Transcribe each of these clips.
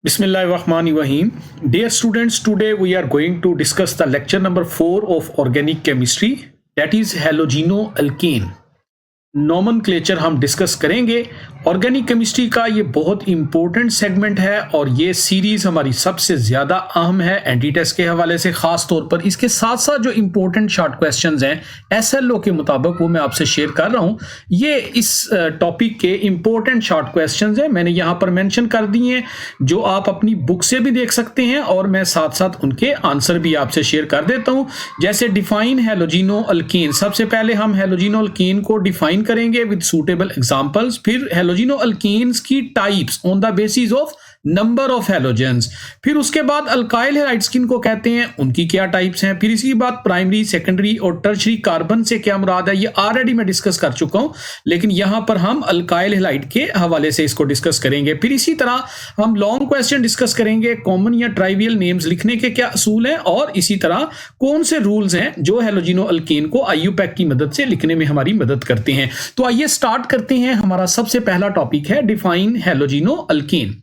Bismillahirrahmanirrahim. Dear students, today we are going to discuss the lecture number 4 of organic chemistry, that is halogeноalkane. Nomenclature हम discuss करेंगे। Organic chemistry का ये बहुत important segment है और ये सीरीज हमारी सबसे ज्यादा अहम है एंटी टेस्ट के हवाले से, खास तौर पर इसके साथ साथ जो इंपॉर्टेंट शॉर्ट क्वेश्चंस हैं एसएलओ के मुताबिक वो मैं आपसे शेयर कर रहा हूं। ये इस टॉपिक के इंपॉर्टेंट शॉर्ट क्वेश्चंस हैं, मैंने यहां पर मेंशन कर दिए हैं, जो आप अपनी बुक से भी देख सकते हैं और मैं साथ साथ उनके आंसर भी आपसे शेयर कर देता हूं। जैसे डिफाइन हैलोजिनोअल्केन, सबसे पहले हम हैलोजिनोअल्केन को डिफाइन करेंगे विद सूटेबल एग्जांपल्स। फिर हैलोजिनोअल्केन्स की types on the basis of number of halogens. फिर उसके बाद अल्काइल हैलाइड्स किनको कहते हैं, उनकी क्या टाइप्स हैं। फिर इसकी बात प्राइमरी, सेकेंडरी और टर्शरी कार्बन से क्या मुराद है, ये ऑलरेडी मैं डिस्कस कर चुका हूं, लेकिन यहां पर हम अल्काइल हैलाइड के हवाले से इसको डिस्कस करेंगे। फिर इसी तरह हम लॉन्ग क्वेश्चन डिस्कस करेंगे, कॉमन या ट्राइवियल नेम्स लिखने के क्या असूल हैं और इसी तरह कौन से रूल्स हैं जो हैलोजिनोअल्केन को आईयूपैक की मदद से लिखने में हमारी मदद करते हैं। तो आइए स्टार्ट करते हैं। हमारा सबसे पहला टॉपिक है डिफाइन हैलोजिनोअल्केन।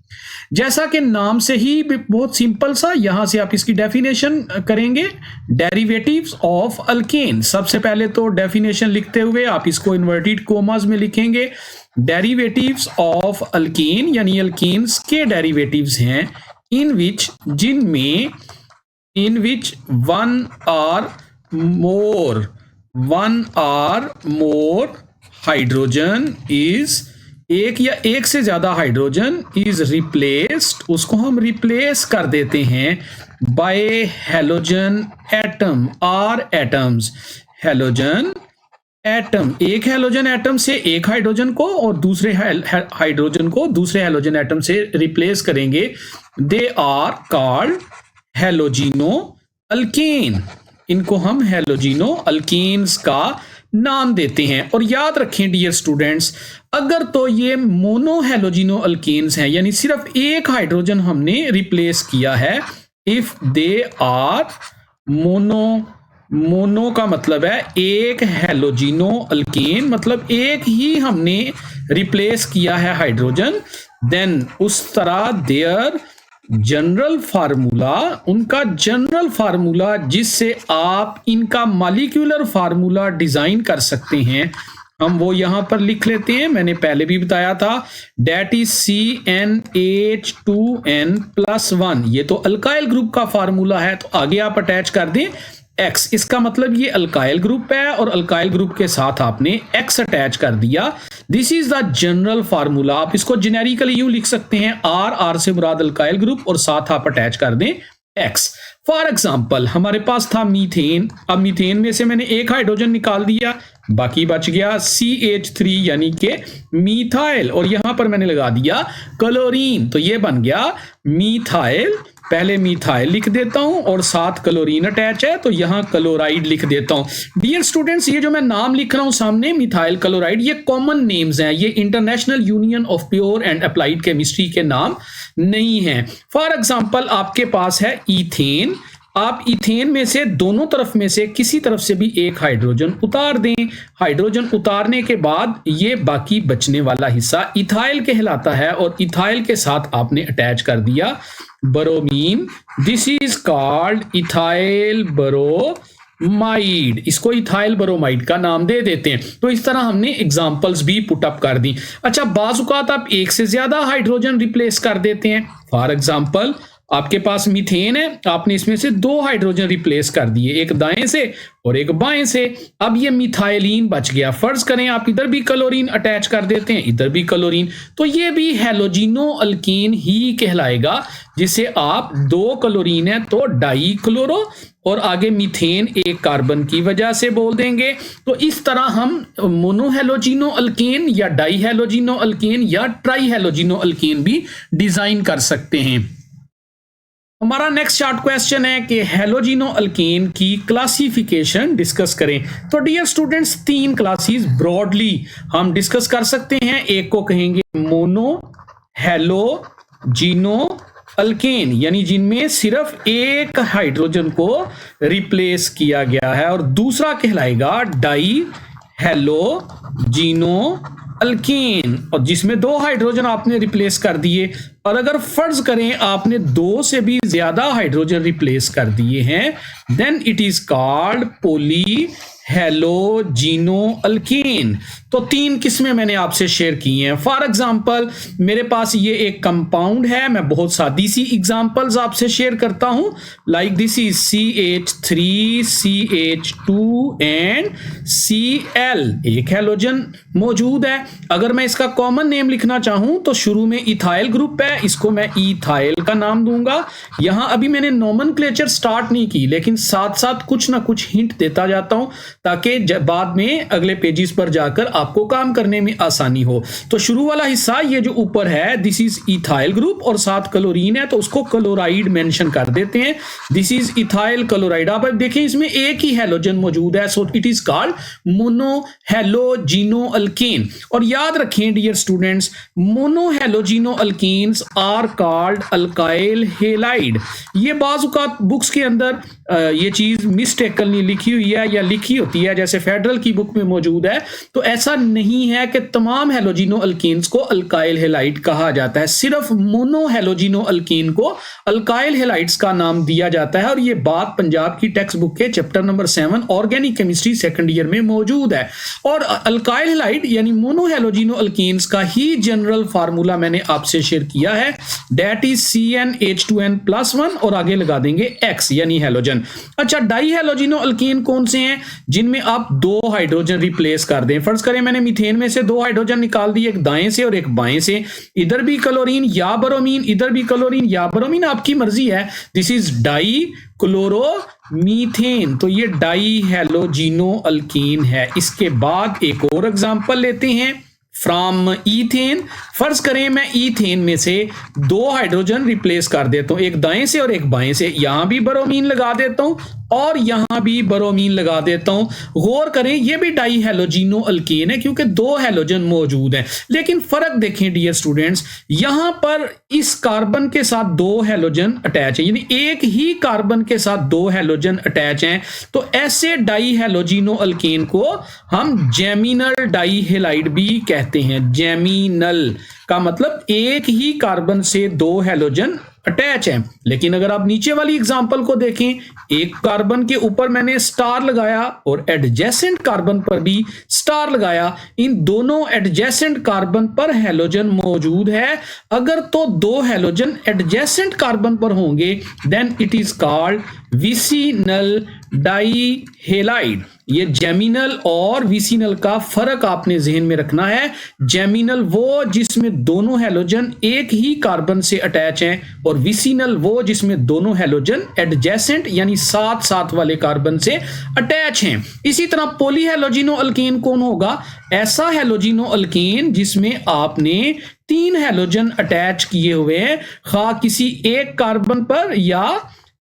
जैसा कि नाम से ही बहुत सिंपल सा, यहां से आप इसकी डेफिनेशन करेंगे, डेरिवेटिव्स ऑफ अल्केन। सबसे पहले तो डेफिनेशन लिखते हुए आप इसको इन्वर्टेड कोमास में लिखेंगे। डेरिवेटिव्स ऑफ अल्केन यानी अल्केन्स के डेरिवेटिव्स हैं in which one or more hydrogen is, एक या एक से ज्यादा हाइड्रोजन इज रिप्लेस्ड, उसको हम रिप्लेस कर देते हैं by halogen atom or atoms. Halogen atom, एक हैलोजन एटम से एक हाइड्रोजन को और दूसरे हाइड्रोजन को दूसरे हैलोजन एटम से रिप्लेस करेंगे। They are called halogenoalkane. इनको हम हैलोजिनोअल्केन्स का नाम देते हैं। और याद रखें डियर स्टूडेंट्स, अगर तो ये मोनो हैलोजिनोअल्केन्स हैं यानी सिर्फ एक हाइड्रोजन हमने रिप्लेस किया है, इफ दे आर मोनो का मतलब है एक हैलोजिनोअल्केन, मतलब एक ही हमने रिप्लेस किया है हाइड्रोजन, देन उस तरह देयर जनरल फार्मूला, उनका जनरल फार्मूला जिससे आप इनका मॉलिक्यूलर फार्मूला डिजाइन कर सकते हैं, हम वो यहां पर लिख लेते हैं। मैंने पहले भी बताया था, डेट इज CnH2n+1। ये तो अल्काइल ग्रुप का फार्मूला है, तो आगे आप अटैच कर दें X। इसका मतलब ये अल्काइल ग्रुप है और अल्काइल ग्रुप के साथ आपने X अटैच कर दिया। This is the general formula. आप इसको जेनेरिकली यूं लिख सकते हैं, R से मुराद अल्काइल ग्रुप और साथ आप अटैच कर दें X। फॉर एग्जाम्पल हमारे पास था मीथेन, अब मीथेन में से मैंने एक हाइड्रोजन निकाल दिया, बाकी बच गया CH3 यानी कि मीथाइल, और यहां पर मैंने लगा दिया क्लोरीन, तो ये बन गया मीथाइल। पहले मीथाइल लिख देता हूं और साथ क्लोरीन अटैच है, तो यहां क्लोराइड लिख देता हूं। डियर स्टूडेंट्स, ये जो मैं नाम लिख रहा हूं सामने मिथाइल क्लोराइड, ये कॉमन नेम्स हैं, ये international union of pure and applied chemistry के नाम नहीं हैं। फॉर एग्जांपल आपके पास है इथेन, आप इथेन में से दोनों तरफ में से किसी तरफ से भी एक हाइड्रोजन उतार दें। हाइड्रोजन उतारने के बाद ये बाकी बचने वाला हिस्सा इथाइल कहलाता है और इथाइल के साथ आपने अटैच कर दिया bromine. This is called ethyl bromide. इसको इथाइल ब्रोमाइड का नाम दे देते हैं। तो इस तरह हमने एग्जांपल्स भी पुट अप कर दी। अच्छा, बाजुकात आप एक से ज्यादा हाइड्रोजन रिप्लेस कर देते हैं। फॉर एग्जांपल आपके पास मीथेन है, आपने इसमें से दो हाइड्रोजन रिप्लेस कर दिए, एक दाएं से और एक बाएं से। अब ये मिथाइलिन बच गया। फर्ज करें आप इधर भी क्लोरीन अटैच कर देते हैं, इधर भी क्लोरीन, तो ये भी हैलोजिनोअल्केन ही कहलाएगा, जिसे आप दो क्लोरीन है तो डाई क्लोरो और आगे मीथेन एक कार्बन की वजह से बोल देंगे। तो इस तरह हम मोनोहैलोजिनोअल्केन या डाई हैलोजिनोअल्केन या ट्राई हैलोजिनोअल्केन भी डिजाइन कर सकते हैं। हमारा नेक्स्ट शॉर्ट क्वेश्चन है कि हैलोजिनोअल्केन की क्लासिफिकेशन डिस्कस करें। तो डियर स्टूडेंट्स, तीन क्लासेस ब्रॉडली हम डिस्कस कर सकते हैं। एक को कहेंगे मोनो हैलोजिनोअल्केन, यानी जिनमें सिर्फ एक हाइड्रोजन को रिप्लेस किया गया है, और दूसरा कहलाएगा डाई हेलोजिनो अल्कीन, और जिसमें 2 हाइड्रोजन आपने रिप्लेस कर दिए। और अगर फर्ज करें आपने 2 से भी ज्यादा हाइड्रोजन रिप्लेस कर दिए हैं, then it is called poly halogeno alkene. तो 3 किस्में मैंने आपसे शेयर की हैं। फॉर एग्जांपल मेरे पास ये एक कंपाउंड है, मैं बहुत सादी सी एग्जांपल्स आपसे शेयर करता हूं, like this is CH3 CH2 and Cl। एक हेलोजन मौजूद है। अगर मैं इसका कॉमन नेम लिखना चाहूं तो शुरू में इथाइल ग्रुप है, इसको मैं इथाइल का नाम दूंगा। यहां अभी मैंने नोमेनक्लेचर स्टार्ट नहीं की, लेकिन साथ साथ कुछ ना कुछ हिंट देता जाता हूं ताकि बाद में अगले पेजेस पर जाकर आपको काम करने में आसानी हो। तो शुरू वाला हिस्सा ये जो ऊपर है, दिस इज इथाइल ग्रुप और साथ क्लोरीन है, तो उसको क्लोराइड मेंशन कर देते हैं। This is ethyl chloride. आप देखें इसमें एक ही हेलोजन मौजूद है, so it is called mono halogeno alkene. और याद रखें dear students, mono halogeno alkenes are called alkyl halide. ये बाज़ बुक्स के अंदर ये चीज मिस्टेकनली लिखी हुई है या लिखी होती है, जैसे फेडरल की बुक में मौजूद है। तो ऐसा नहीं है कि तमाम हेलोजिनो अल्कीन्स को अल्काइल हेलाइड कहा जाता है, सिर्फ मोनो हेलोजिनो अल्कीन को अल्काइल हेलाइड्स का नाम दिया जाता है। और ये बात पंजाब की टेक्स्ट बुक के chapter number 7 organic chemistry second year में मौजूद है। और अल्काइल हेलाइड यानी मोनो हेलोजिनो अल्कीन्स का ही जनरल फार्मूला मैंने आपसे शेयर किया है, दैट इज CnH2n+1 और आगे लगा देंगे X यानी हेलोजन। अच्छा, डाई हेलोजिनो अल्कीन कौन से हैं जिनमें आप 2 हाइड्रोजन रिप्लेस कर दें। फर्ज करें मैंने मीथेन में से 2 हाइड्रोजन निकाल दिए, एक दाएं से और एक बाएं से। इधर भी क्लोरीन या ब्रोमीन, इधर भी क्लोरीन या ब्रोमीन, आपकी मर्जी है। दिस इज डाई क्लोरोमीथेन, तो ये डाई हेलोजिनो अल्कीन है। इसके बाद एक और एग्जांपल लेते हैं फ्रॉम ईथेन। फर्ज करें मैं ईथेन में से 2 हाइड्रोजन रिप्लेस कर देता हूं, एक दाएं से और एक बाएं से। यहां भी ब्रोमीन लगा देता हूं और यहां भी ब्रोमीन लगा देता हूं। गौर करें ये भी डाई हेलोजिनो अल्कीन है क्योंकि 2 हेलोजन मौजूद हैं। लेकिन फर्क देखें डियर स्टूडेंट्स, यहां पर इस कार्बन के साथ 2 हेलोजन अटैच है, यानी एक ही कार्बन के साथ 2 हेलोजन अटैच हैं। तो ऐसे डाई हेलोजिनो अल्कीन को हम जेमिनल डाई हेलाइड भी कहते हैं। जेमिनल का मतलब एक ही कार्बन से 2 हेलोजन अटैच है। लेकिन अगर आप नीचे वाली एग्जांपल को देखें, एक कार्बन के ऊपर मैंने स्टार लगाया और एडजेसेंट कार्बन पर भी स्टार लगाया। इन दोनों एडजेसेंट कार्बन पर हेलोजन मौजूद है। अगर तो 2 हेलोजन एडजेसेंट कार्बन पर होंगे, then it is called vicinal dihalide. ये जेमिनल और विसिनल का फर्क आपने जहन में रखना है। जेमिनल वो जिसमें दोनों हेलोजन एक ही कार्बन से अटैच हैं, और विसिनल वो जिसमें दोनों हेलोजन एडजेसेंट यानी साथ साथ वाले कार्बन से अटैच हैं। इसी तरह पॉलीहेलोजिनो अल्कीन कौन होगा? ऐसा हेलोजिनो अल्कीन जिसमें आपने 3 हेलोजन अटैच किए हुए हैं, खा किसी एक कार्बन पर या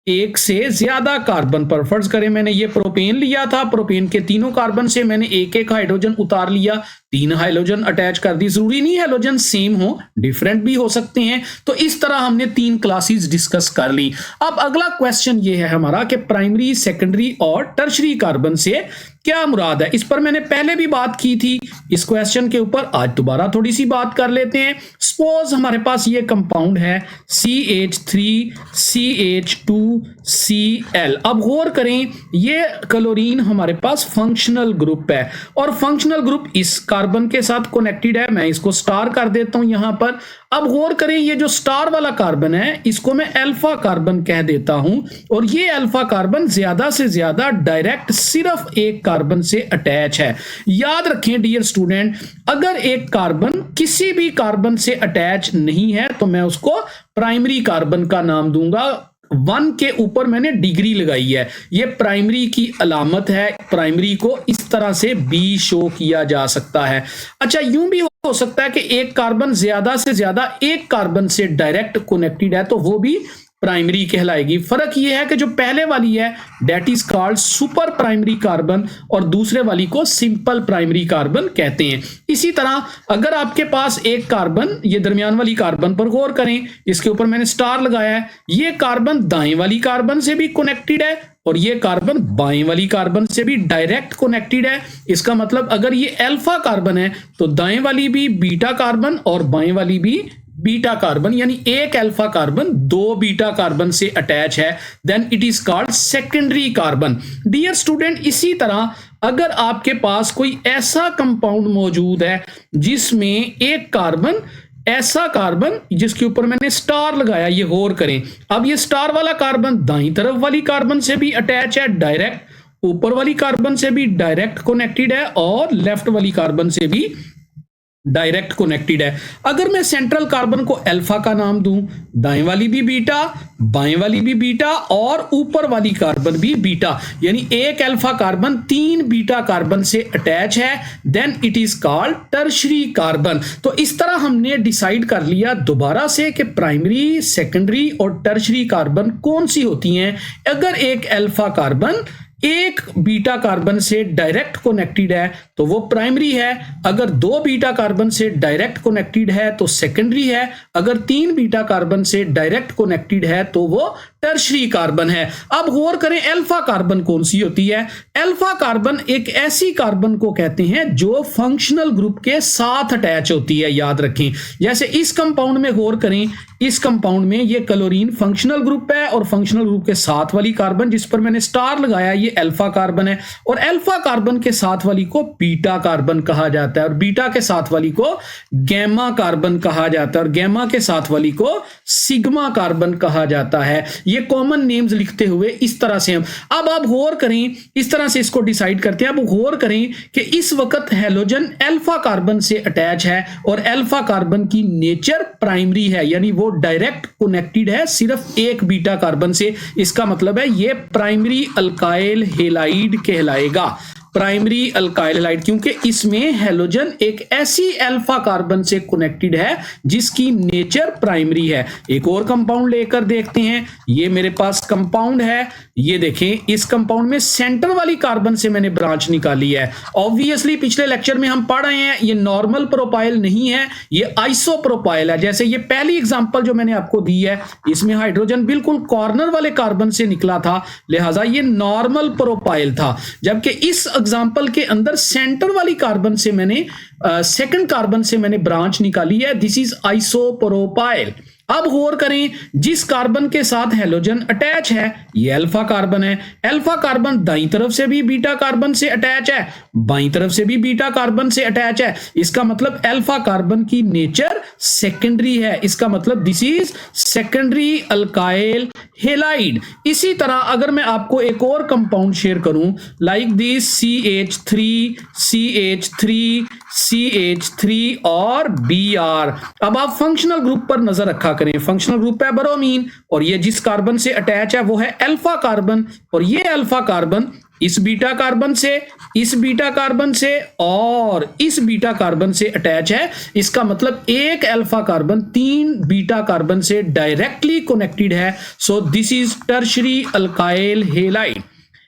एक से ज्यादा कार्बन पर। फर्ज करें मैंने ये प्रोपेन लिया था, प्रोपेन के तीनों कार्बन से मैंने एक एक हाइड्रोजन उतार लिया, 3 हाइड्रोजन अटैच कर दी। जरूरी नहीं हाइड्रोजन सेम हो, डिफरेंट भी हो सकते हैं। तो इस तरह हमने 3 क्लासेस डिस्कस कर ली। अब अगला क्वेश्चन ये है हमारा कि प्राइमरी, सेकेंडरी और टर्शरी कार्बन से क्या मुराद है। इस पर मैंने पहले भी बात की थी इस क्वेश्चन के ऊपर, आज दोबारा थोड़ी सी बात कर लेते हैं। सपोज हमारे पास ये कंपाउंड है CH3 CH2 Cl। अब गौर करें, ये क्लोरीन हमारे पास फंक्शनल ग्रुप है और फंक्शनल ग्रुप इस कार्बन के साथ कनेक्टेड है। मैं इसको स्टार कर देता हूं यहां पर। अब गौर करें, ये जो स्टार वाला कार्बन है इसको मैं अल्फा कार्बन कह देता हूं, और ये अल्फा कार्बन ज्यादा से ज्यादा डायरेक्ट सिर्फ एक कार्बन से अटैच है। याद रखें डियर स्टूडेंट, अगर एक कार्बन किसी भी कार्बन से अटैच नहीं है तो मैं उसको प्राइमरी कार्बन का नाम दूंगा। 1 के ऊपर मैंने डिग्री लगाई है, ये प्राइमरी की अलामत है। प्राइमरी को इस तरह से B शो किया जा सकता है। अच्छा, यूं भी हो सकता है कि एक कार्बन ज्यादा से ज्यादा एक कार्बन से डायरेक्ट कनेक्टेड है, तो वो भी प्राइमरी कहलाएगी। फर्क ये है कि जो पहले वाली है that is called super primary carbon और दूसरे वाली को सिंपल प्राइमरी कार्बन कहते हैं। इसी तरह अगर आपके पास एक कार्बन, ये दरमियान वाली कार्बन पर गौर करें, इसके ऊपर मैंने स्टार लगाया है, ये कार्बन दाएं वाली कार्बन से भी कनेक्टेड है और ये कार्बन बाएं वाली कार्बन से भी डायरेक्ट कनेक्टेड है। इसका मतलब अगर ये अल्फा कार्बन है तो दाएं वाली भी बीटा कार्बन और बाएं वाली भी बीटा कार्बन, यानी एक अल्फा कार्बन दो बीटा कार्बन से अटैच है, then it is called secondary carbon. Dear student, इसी तरह अगर आपके पास कोई ऐसा कंपाउंड मौजूद है जिसमें एक कार्बन, ऐसा कार्बन जिसके ऊपर मैंने स्टार लगाया, ये गौर करें, अब ये स्टार वाला कार्बन दाईं तरफ वाली कार्बन से भी अटैच है डायरेक्ट, ऊपर वाली कार्बन से भी डायरेक्ट कनेक्टेड है और लेफ्ट वाली कार्बन से भी डायरेक्ट कनेक्टेड है। अगर मैं सेंट्रल कार्बन को अल्फा का नाम दूं, दाएं वाली भी बीटा, बाएं वाली भी बीटा और ऊपर वाली कार्बन भी बीटा, यानी एक अल्फा कार्बन तीन बीटा कार्बन से अटैच है, then it is called tertiary carbon. तो इस तरह हमने डिसाइड कर लिया दोबारा से कि प्राइमरी, सेकेंडरी और टर्शरी कार्बन कौन सी होती हैं। अगर एक अल्फा कार्बन एक बीटा कार्बन से डायरेक्ट कनेक्टेड है तो वो प्राइमरी है, अगर दो बीटा कार्बन से डायरेक्ट कनेक्टेड है तो सेकेंडरी है, अगर तीन बीटा कार्बन से डायरेक्ट कनेक्टेड है तो वो टर्शरी कार्बन है। अब गौर करें अल्फा कार्बन कौन सी होती है। अल्फा कार्बन एक ऐसी कार्बन को कहते हैं जो फंक्शनल ग्रुप के साथ अटैच होती है, याद रखें। जैसे इस कंपाउंड में गौर करें, इस कंपाउंड में ये क्लोरीन फंक्शनल ग्रुप है और फंक्शनल ग्रुप के साथ वाली कार्बन जिस पर मैंने स्टार लगाया ये अल्फा कार्बन है, और अल्फा कार्बन के साथ वाली को बीटा कार्बन कहा जाता है और बीटा के साथ वाली को गैमा कार्बन कहा जाता है और गैमा के साथ वाली को सिग्मा कार्बन कहा जाता है। ये कॉमन नेम्स लिखते हुए इस तरह से हम अब आप गौर करें, इस तरह से इसको डिसाइड करते हैं। अब गौर करें कि इस वक्त हैलोजन अल्फा कार्बन से अटैच है और अल्फा कार्बन की नेचर प्राइमरी है, यानी वो डायरेक्ट कनेक्टेड है सिर्फ एक बीटा कार्बन से। इसका मतलब है ये प्राइमरी अल्काइल हैलाइड कहलाएगा, प्राइमरी अल्काइल हैलाइड, क्योंकि इसमें हैलोजन एक ऐसी अल्फा कार्बन से कनेक्टेड है जिसकी नेचर प्राइमरी है। एक और कंपाउंड लेकर देखते हैं। ये मेरे पास कंपाउंड है, ये देखें, इस कंपाउंड में सेंटर वाली कार्बन से मैंने ब्रांच निकाली है। ऑब्वियसली पिछले लेक्चर में हम पढ़ रहे हैं ये नॉर्मल प्रोपाइल नहीं है, ये आइसोप्रोपाइल है। जैसे ये पहली एग्जांपल जो मैंने आपको दी है, इसमें हाइड्रोजन बिल्कुल कॉर्नर वाले कार्बन से निकला था, लिहाजा ये नॉर्मल प्रोपाइल था। जबकि इस एग्जांपल के अंदर सेंटर वाली कार्बन से मैंने सेकंड कार्बन से मैंने ब्रांच निकाली है, दिस इज आइसोप्रोपाइल। अब गौर करें, जिस कार्बन के साथ हैलोजन अटैच है ये अल्फा कार्बन है। अल्फा कार्बन दाईं तरफ से भी बीटा कार्बन से अटैच है, बाईं तरफ से भी बीटा कार्बन से अटैच है। इसका मतलब अल्फा कार्बन की नेचर सेकेंडरी है, इसका मतलब this is secondary alkyl halide. इसी तरह अगर मैं आपको एक और कंपाउंड शेयर करूं like this CH3, CH3, CH3 और Br। अब आप फंक्शनल ग्रुप पर नजर रखा करें। फंक्शनल ग्रुप है ब्रोमीन और ये जिस कार्बन से अटैच है वो है अल्फा कार्बन, और ये अल्फा कार्बन इस बीटा कार्बन से, इस बीटा कार्बन से और इस बीटा कार्बन से अटैच है। इसका मतलब एक अल्फा कार्बन तीन बीटा कार्बन से डायरेक्टली कनेक्टेड है। So this is tertiary alkyl halide.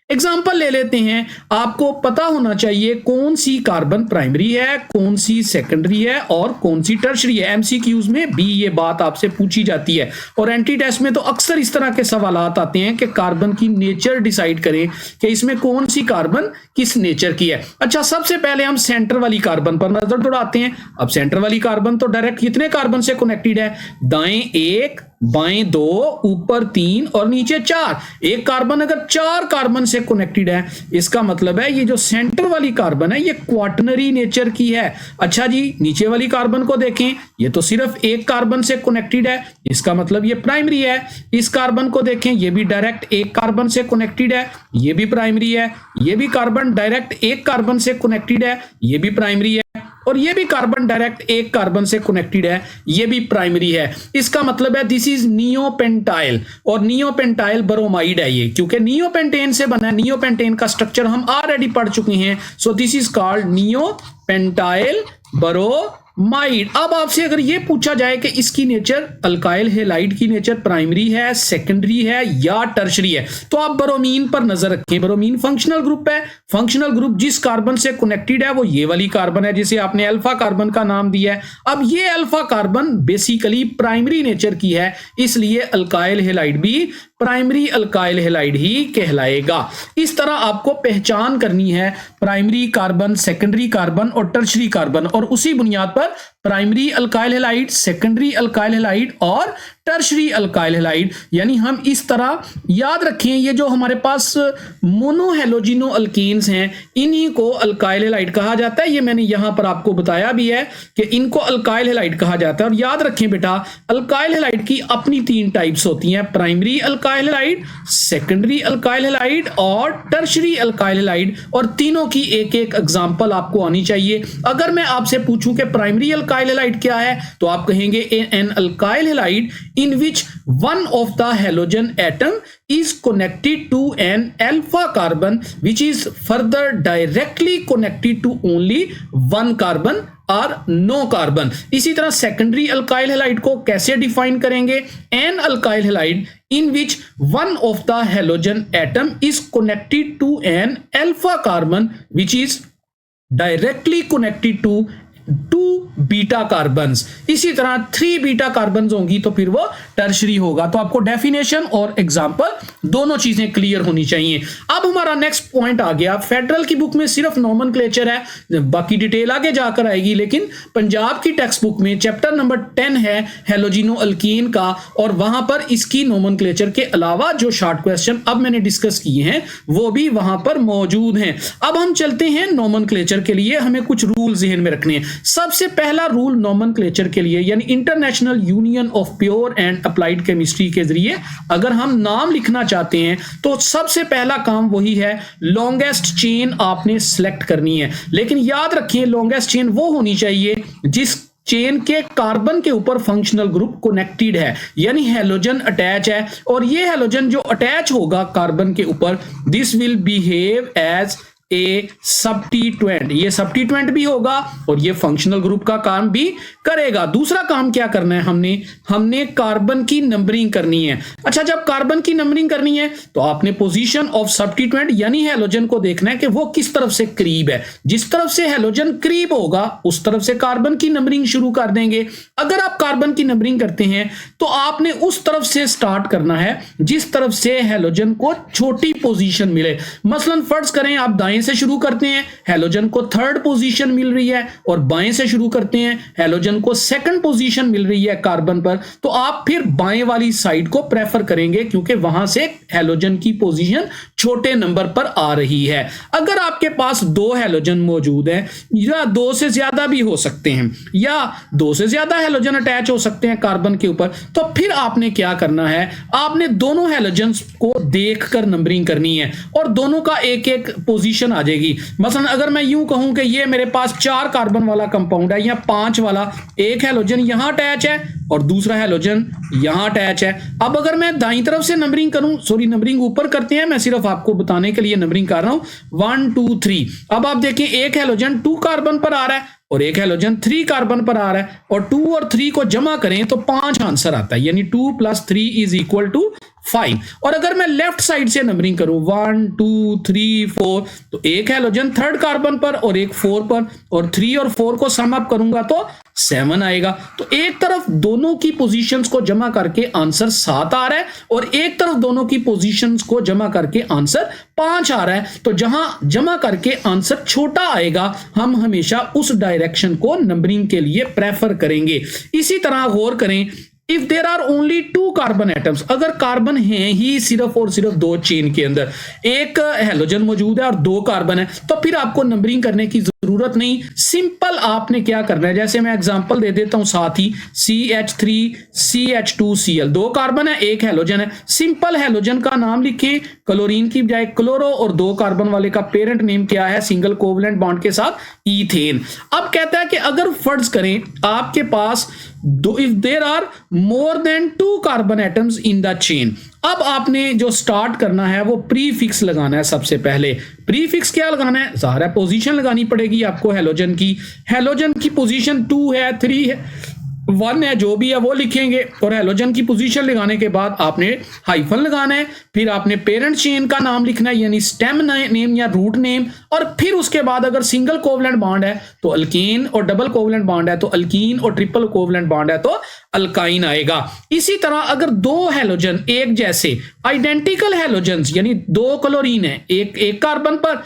Example ले लेते हैं। आपको पता होना चाहिए कौन सी कार्बन प्राइमरी है, कौन सी सेकेंडरी है और कौन सी टर्शरी है। एमसीक्यूज में भी ये बात आपसे पूछी जाती है और एंटी टेस्ट में तो अक्सर इस तरह के सवाल आते हैं कि कार्बन की नेचर डिसाइड करें कि इसमें कौन सी कार्बन किस नेचर की है। अच्छा, सबसे पहले हम सेंटर वाली कार्बन पर नजर दौड़ाते हैं। अब सेंटर वाली कार्बन तो डायरेक्ट कितने कार्बन से कनेक्टेड है, दाएं एक, बाएं दो, ऊपर तीन और नीचे चार। एक कार्बन अगर चार कार्बन से कनेक्टेड है इसका मतलब है ये जो सेंटर वाली कार्बन है ये क्वाटनरी नेचर की है। अच्छा जी, नीचे वाली कार्बन को देखें, ये तो सिर्फ एक कार्बन से कनेक्टेड है, इसका मतलब ये प्राइमरी है। इस कार्बन को देखें, ये भी डायरेक्ट एक कार्बन से कनेक्टेड है, ये भी प्राइमरी है। ये भी कार्बन डायरेक्ट एक कार्बन से कनेक्टेड है, ये भी प्राइमरी है। और ये भी कार्बन डायरेक्ट एक कार्बन से कनेक्टेड है, ये भी प्राइमरी है। इसका मतलब है दिस इज नियोपेंटाइल, और नियोपेंटाइल ब्रोमाइड है ये, क्योंकि नियोपेंटेन से बना है। नियोपेंटेन का स्ट्रक्चर हम ऑलरेडी पढ़ चुके हैं। So this is called neopentyl bromide. अब आपसे अगर ये पूछा जाए कि इसकी नेचर, अल्काइल हैलाइड की नेचर प्राइमरी है, सेकेंडरी है या टर्शरी है, तो आप ब्रोमीन पर नजर रखें। ब्रोमीन फंक्शनल ग्रुप है। फंक्शनल ग्रुप जिस कार्बन से कनेक्टेड है वो ये वाली कार्बन है जिसे आपने अल्फा कार्बन का नाम दिया है। अब ये alpha carbon basically primary nature की है, इसलिए अल्काइल हैलाइड भी प्राइमरी अल्काइल हैलाइड ही कहलाएगा। इस तरह आपको पहचान करनी है प्राइमरी कार्बन, सेकेंडरी कार्बन और टर्शरी कार्बन, और उसी बुनियाद पर primary alkyl halide, secondary alkyl halide और टर्शरी अल्काइल हैलाइड, यानी हम इस तरह याद रखें, ये जो हमारे पास मोनोहेलोजिनो अल्केन्स हैं इन्हीं को अल्काइल हैलाइड कहा जाता है। ये मैंने यहां पर आपको बताया भी है कि इनको अल्काइल हैलाइड कहा जाता है। और याद रखें बेटा, अल्काइल हैलाइड की अपनी 3 टाइप्स होती हैं, primary alkyl halide, secondary alkyl halide और टर्शरी अल्काइल हैलाइड, और तीनों की एक एक एग्जांपल आपको आनी चाहिए। अगर मैं आपसे पूछूं कि प्राइमरी अल्काइल हैलाइड क्या है, तो आप कहेंगे an alkyl halide in which one of the halogen atom is connected to an alpha carbon which is further directly connected to only one carbon और no carbon। इसी तरह सेकेंडरी अल्काइल हैलाइड को कैसे डिफाइन करेंगे, an alkyl halide in which one of the halogen atom is connected to an alpha carbon which is directly connected to 2 beta carbons. इसी तरह 3 beta carbons होंगी तो फिर वो टर्शरी होगा। तो आपको डेफिनेशन और एग्जांपल दोनों चीजें क्लियर होनी चाहिए। अब हमारा नेक्स्ट पॉइंट आ गया, फेडरल की बुक में सिर्फ नोमेनक्लेचर है, बाकी डिटेल आगे जाकर आएगी, लेकिन पंजाब की टेक्स्ट बुक में चैप्टर नंबर 10 है हेलोजिनो अल्कीन का, और वहां पर इसकी नोमेनक्लेचर के अलावा जो शॉर्ट क्वेश्चन अब मैंने डिस्कस किए हैं वो भी वहां पर मौजूद हैं। अब हम चलते हैं नोमेनक्लेचर के लिए, हमें कुछ रूल जहन में रखने हैं। सबसे पहला रूल नोमेनक्लेचर के लिए, यानी international union of pure and applied chemistry के जरिए अगर हम नाम लिखना चाहते हैं तो सबसे पहला काम वही है, लॉन्गेस्ट चेन आपने सेलेक्ट करनी है। लेकिन याद रखिए लॉन्गेस्ट चेन वो होनी चाहिए जिस चेन के कार्बन के ऊपर फंक्शनल ग्रुप कनेक्टेड है, यानी हैलोजन अटैच है, और ये हैलोजन जो अटैच होगा कार्बन के ऊपर, this will behave as a substituent, ये सब्स्टिट्यूएंट भी होगा और ये फंक्शनल ग्रुप का काम भी करेगा। दूसरा काम क्या करना है, हमने कार्बन की नंबरिंग करनी है। अच्छा, जब कार्बन की नंबरिंग करनी है तो आपने पोजीशन ऑफ सब्स्टिट्यूएंट यानी हैलोजन को देखना है कि वो किस तरफ से करीब है। जिस तरफ से हैलोजन करीब होगा उस तरफ से कार्बन की नंबरिंग शुरू कर देंगे। अगर आप कार्बन की नंबरिंग करते हैं तो आपने उस तरफ से स्टार्ट करना है जिस तरफ से हैलोजन को छोटी पोजीशन मिले। मसलन फर्ज करें आप दाएं से शुरू करते हैं, हैलोजन को 3rd पोजीशन मिल रही है, और बाएं से शुरू करते हैं, हैलोजन को 2nd पोजीशन मिल रही है कार्बन पर, तो आप फिर बाएं वाली साइड को प्रेफर करेंगे क्योंकि वहां से हैलोजन की पोजीशन छोटे नंबर पर आ रही है। अगर आपके पास 2 हैलोजन मौजूद हैं, या 2 से ज्यादा भी हो सकते हैं, या 2 से ज्यादा हैलोजन अटैच हो सकते हैं कार्बन के ऊपर, तो फिर आपने क्या करना है, आपने दोनों हैलोजन को देखकर नंबरिंग करनी है और दोनों का एक एक पोजीशन आ जाएगी। मसलन अगर मैं यूं कहूं कि ये मेरे पास 4 कार्बन वाला कंपाउंड है या 5 वाला, एक हैलोजन यहां अटैच है और दूसरा हैलोजन यहां अटैच है। अब अगर मैं दाईं तरफ से नंबरिंग करूं, सॉरी नंबरिंग ऊपर करते हैं, मैं सिर्फ आपको बताने के लिए नंबरिंग कर रहा हूं, 1 2 3। अब आप देखें एक हैलोजन 2 कार्बन पर आ रहा है और एक हैलोजन 3 कार्बन पर आ रहा है, और 2 और 3 को जमा करें तो 5 आंसर आता है, यानी 2 + 3 = 5। और अगर मैं लेफ्ट साइड से नंबरिंग करूं 1 2 3 4, तो एक हैलोजन 3rd कार्बन पर और एक 4 पर, और 3 और 4 को सम अप करूंगा तो 7 आएगा। तो एक तरफ दोनों की पोजीशंस को जमा करके आंसर 7 आ रहा है और एक तरफ दोनों की पोजीशंस को जमा करके आंसर 5 आ रहा है। तो जहां जमा करके आंसर छोटा आएगा हम हमेशा उस डायरेक्शन को नंबरिंग के लिए प्रेफर करेंगे। इसी तरह गौर करें, if there are only 2 carbon atoms, अगर कार्बन हैं ही सिर्फ और सिर्फ 2 चेन के अंदर, एक हैलोजन मौजूद है और 2 कार्बन है, तो फिर आपको नंबरिंग करने की जरूरत नहीं। सिंपल आपने क्या करना है, जैसे मैं एग्जांपल दे देता हूं साथ ही, CH3 CH2Cl, 2 कार्बन है, एक हैलोजन है। सिंपल हैलोजन का नाम लिखें, क्लोरीन की बजाय क्लोरो, और 2 कार्बन वाले का पेरेंट नेम क्या है, सिंगल कोवलेंट बॉन्ड के साथ ईथेन। अब कहता है कि अगर फर्ज करें आपके पास if there are more than 2 carbon atoms in the chain, अब आपने जो स्टार्ट करना है वो प्रीफिक्स लगाना है। सबसे पहले प्रीफिक्स क्या लगाना है, ज़ाहिर है पोजीशन लगानी पड़ेगी आपको हैलोजन की। हैलोजन की पोजीशन 2 है, 3 है, वन है जो भी है वो लिखेंगे और हैलोजन की पोजीशन लगाने के बाद आपने हाइफन लगाना है, फिर आपने पेरेंट चेन का नाम लिखना है यानी स्टेम नेम या रूट नेम, और फिर उसके बाद अगर सिंगल कोवलेंट बॉन्ड है तो अल्कीन और डबल कोवलेंट बॉन्ड है तो अल्कीन और ट्रिपल कोवलेंट बॉन्ड है तो अल्काइन आएगा। इसी तरह अगर दो हैलोजन एक जैसे आइडेंटिकल हैलोजन्स यानी दो क्लोरीन है, एक कार्बन पर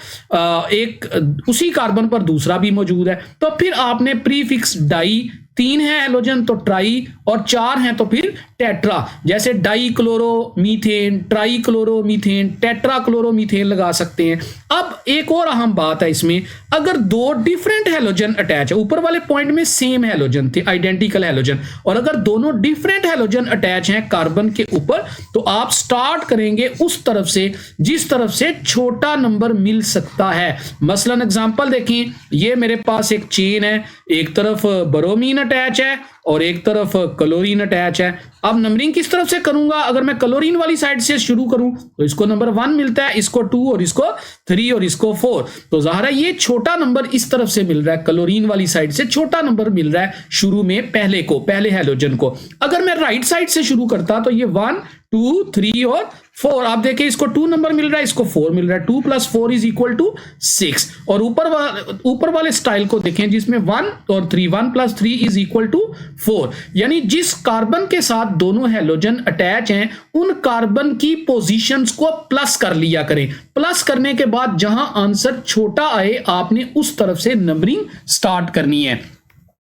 एक उसी कार्बन पर दूसरा भी मौजूद है, तो फिर आपने प्रीफिक्स डाई, तीन है हैलोजन तो ट्राई, और चार हैं तो फिर टेट्रा, जैसे dichloromethane, trichloromethane, tetrachloromethane लगा सकते हैं। अब एक और अहम बात है इसमें, अगर दो डिफरेंट हैलोजन अटैच है, ऊपर वाले पॉइंट में सेम हैलोजन थे आइडेंटिकल हैलोजन, और अगर दोनों डिफरेंट हैलोजन अटैच हैं कार्बन के ऊपर, तो आप स्टार्ट करेंगे उस तरफ से जिस तरफ से छोटा नंबर मिल सकता है। मसलन एग्जांपल देखें, ये मेरे पास एक चेन है, एक तरफ ब्रोमीन अटैच है और एक तरफ क्लोरीन अटैच है। अब नंबरिंग किस तरफ से करूंगा, अगर मैं क्लोरीन वाली साइड से शुरू करूं तो इसको नंबर 1 मिलता है, इसको 2 और इसको 3 और इसको 4, तो ज़ाहिर है ये छोटा नंबर इस तरफ से मिल रहा है, क्लोरीन वाली साइड से छोटा नंबर मिल रहा है शुरू में पहले हैलोजन को। अगर मैं राइट साइड से शुरू करता तो ये 1 2 3 और 4, आप देखें इसको 2 नंबर मिल रहा है, इसको 4 मिल रहा है, 2 + 4 = 6। और ऊपर वाले स्टाइल को देखें जिसमें 1 और 3, 1 + 3 = 4, यानी जिस कार्बन के साथ दोनों हैलोजन अटैच हैं उन कार्बन की पोजीशंस को प्लस कर लिया करें। प्लस करने के बाद जहां आंसर छोटा आए आपने उस तरफ से नंबरिंग स्टार्ट करनी है।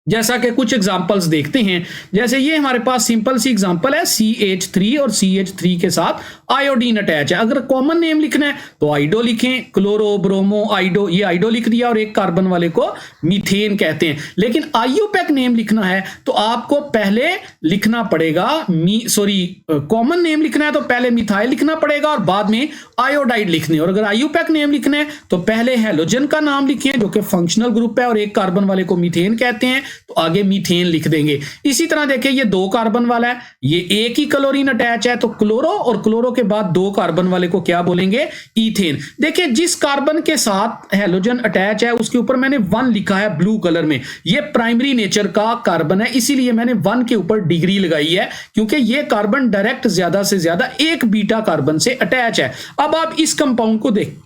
जैसा कि कुछ एग्जांपल्स देखते हैं, जैसे ये हमारे पास सिंपल सी एग्जांपल है, CH3 और CH3 के साथ आयोडीन अटैच है। अगर कॉमन नेम लिखना है तो आइडो लिखें, क्लोरो ब्रोमो आइडो, ये आइडो लिख दिया, और एक कार्बन वाले को मीथेन कहते हैं। लेकिन आईयूपैक नेम लिखना है तो आपको पहले लिखना पड़ेगा कॉमन नेम लिखना है तो पहले मिथाइल लिखना पड़ेगा और बाद में आयोडाइड लिखने, और अगर आईयूपैक नेम लिखना है तो पहले हैलोजन का नाम लिखें जो कि फंक्शनल ग्रुप है और एक कार्बन वाले को मीथेन कहते हैं, तो आगे मीथेन लिख देंगे। इसी तरह देखिए ये 2 कार्बन वाला है, ये एक ही क्लोरीन अटैच है तो क्लोरो, और क्लोरो के बाद 2 कार्बन वाले को क्या बोलेंगे, ईथेन। देखिए जिस कार्बन के साथ हैलोजन अटैच है उसके ऊपर मैंने 1 लिखा है ब्लू कलर में, ये प्राइमरी नेचर का कार्बन है, इसीलिए मैंने 1 के ऊपर डिग्री लगाई है क्योंकि ये कार्बन डायरेक्ट ज्यादा से ज्यादा एक बीटा कार्बन से अटैच है। अब आप इस कंपाउंड को देख,